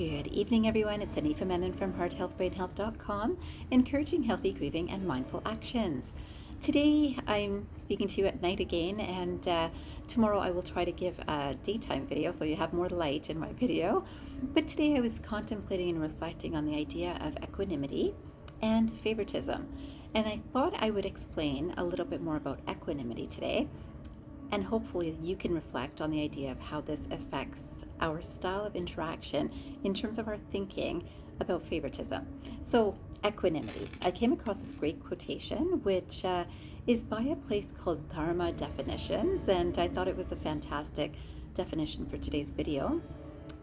Good evening, everyone. It's Anifa Menon from hearthealthbrainhealth.com, encouraging healthy grieving and mindful actions. Today, I'm speaking to you at night again, and tomorrow I will try to give a daytime video so you have more light in my video. But today I was contemplating and reflecting on the idea of equanimity and favoritism. And I thought I would explain a little bit more about equanimity today, and hopefully you can reflect on the idea of how this affects our style of interaction in terms of our thinking about favoritism. So, equanimity. I came across this great quotation, which is by a place called Dharma Definitions, and I thought it was a fantastic definition for today's video.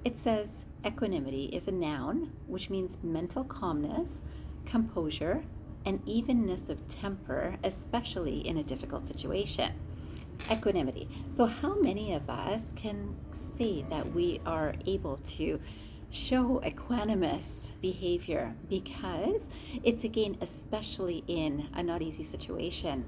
It says, equanimity is a noun, which means mental calmness, composure, and evenness of temper, especially in a difficult situation. Equanimity. So how many of us can say that we are able to show equanimous behavior? Because it's, again, especially in a not easy situation.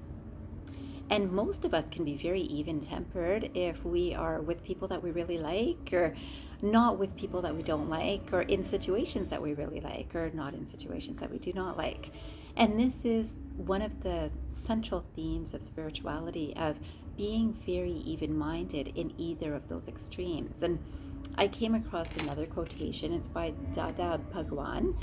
And most of us can be very even-tempered if we are with people that we really like, or not with people that we don't like, or in situations that we really like, or not in situations that we do not like. And this is one of the central themes of spirituality, of being very even-minded in either of those extremes. And I came across another quotation. It's by Dada Bhagwan,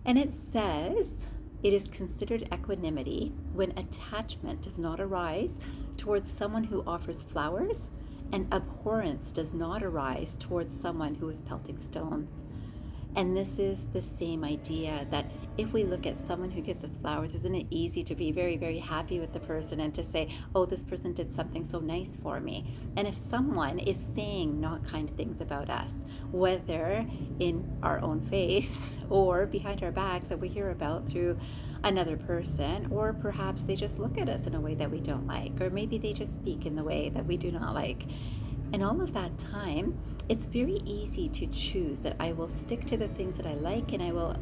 and it says, "It is considered equanimity when attachment does not arise towards someone who offers flowers, and abhorrence does not arise towards someone who is pelting stones." And this is the same idea that if we look at someone who gives us flowers, isn't it easy to be very, very happy with the person and to say, oh, this person did something so nice for me? And if someone is saying not kind things about us, whether in our own face or behind our backs that we hear about through another person, or perhaps they just look at us in a way that we don't like, or maybe they just speak in the way that we do not like. And all of that time, it's very easy to choose that I will stick to the things that I like and I will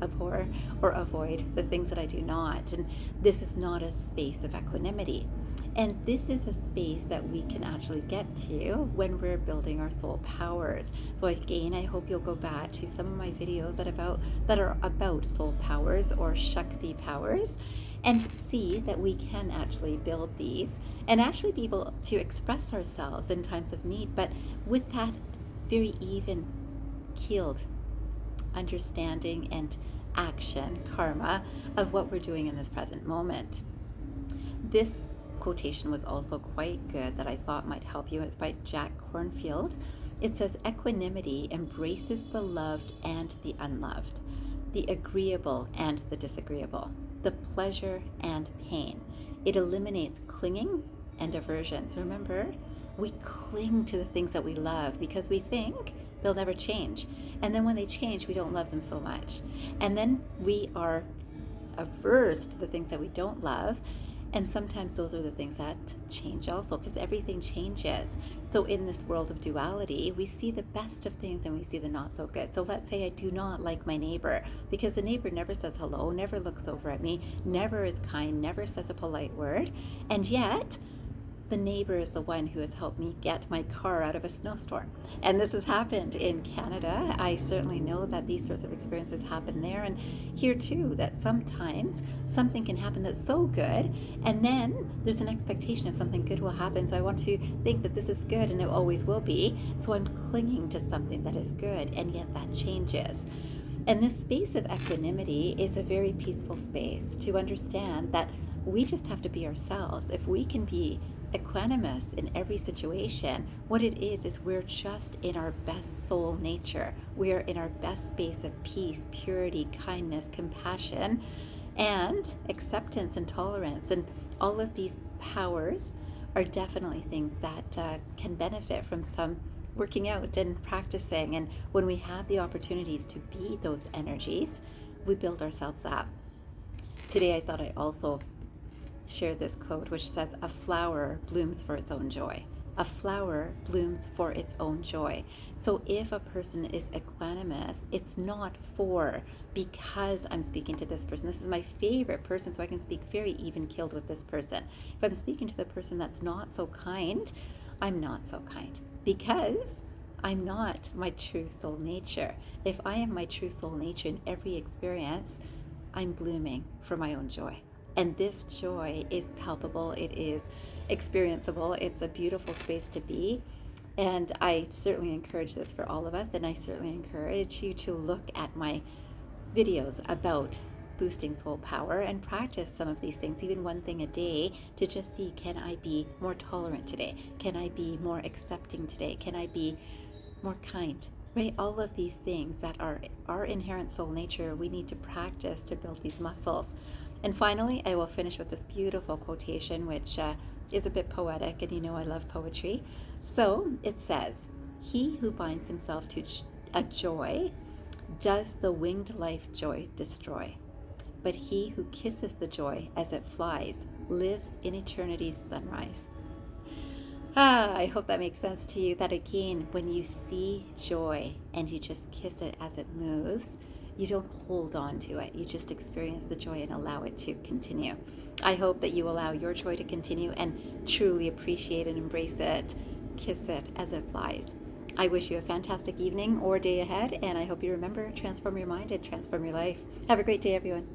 abhor or avoid the things that I do not. And this is not a space of equanimity. And this is a space that we can actually get to when we're building our soul powers. So again, I hope you'll go back to some of my videos that are about soul powers or Shakti powers, and see that we can actually build these and actually be able to express ourselves in times of need, but with that very even keeled understanding and action, karma, of what we're doing in this present moment. This quotation was also quite good that I thought might help you. It's by Kack Kornfield. It says, equanimity embraces the loved and the unloved, the agreeable and the disagreeable, the pleasure and pain. It eliminates clinging and aversion. So remember, we cling to the things that we love because we think they'll never change. And then when they change, we don't love them so much. And then we are averse to the things that we don't love. And sometimes those are the things that change also, because everything changes. So in this world of duality, we see the best of things and we see the not so good. So let's say I do not like my neighbor because the neighbor never says hello, never looks over at me, never is kind, never says a polite word. And yet, the neighbor is the one who has helped me get my car out of a snowstorm. And this has happened in Canada. I certainly know that these sorts of experiences happen there. And here too, that sometimes something can happen that's so good, and then there's an expectation of something good will happen. So I want to think that this is good, and it always will be. So I'm clinging to something that is good, and yet that changes. And this space of equanimity is a very peaceful space to understand that we just have to be ourselves. If we can be equanimous in every situation, what it is we're just in our best soul nature. We are in our best space of peace, purity, kindness, compassion, and acceptance and tolerance. And all of these powers are definitely things that can benefit from some working out and practicing. And when we have the opportunities to be those energies, we build ourselves up. Today I thought I also share this quote, which says, a flower blooms for its own joy. A flower blooms for its own joy. So if a person is equanimous, it's not because I'm speaking to this person. This is my favorite person, so I can speak very even-keeled with this person. If I'm speaking to the person that's not so kind, I'm not so kind because I'm not my true soul nature. If I am my true soul nature in every experience, I'm blooming for my own joy. And this joy is palpable, it is experienceable, it's a beautiful space to be. And I certainly encourage this for all of us, and I certainly encourage you to look at my videos about boosting soul power and practice some of these things, even one thing a day, to just see, can I be more tolerant today? Can I be more accepting today? Can I be more kind? Right? All of these things that are our inherent soul nature, we need to practice to build these muscles. And finally, I will finish with this beautiful quotation, which is a bit poetic, and you know I love poetry. So it says, "He who binds himself to a joy does the winged life joy destroy. But he who kisses the joy as it flies lives in eternity's sunrise." I hope that makes sense to you, that again, when you see joy and you just kiss it as it moves, you don't hold on to it. You just experience the joy and allow it to continue. I hope that you allow your joy to continue and truly appreciate and embrace it. Kiss it as it flies. I wish you a fantastic evening or day ahead, and I hope you remember, transform your mind and transform your life. Have a great day, everyone.